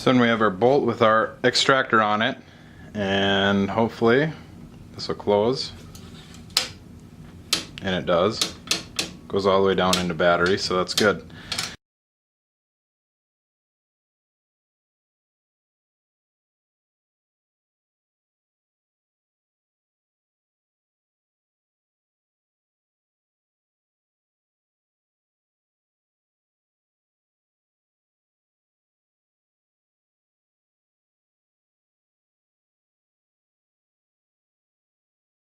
So then we have our bolt with our extractor on it, and hopefully this will close, and it does. Goes all the way down into battery, so that's good.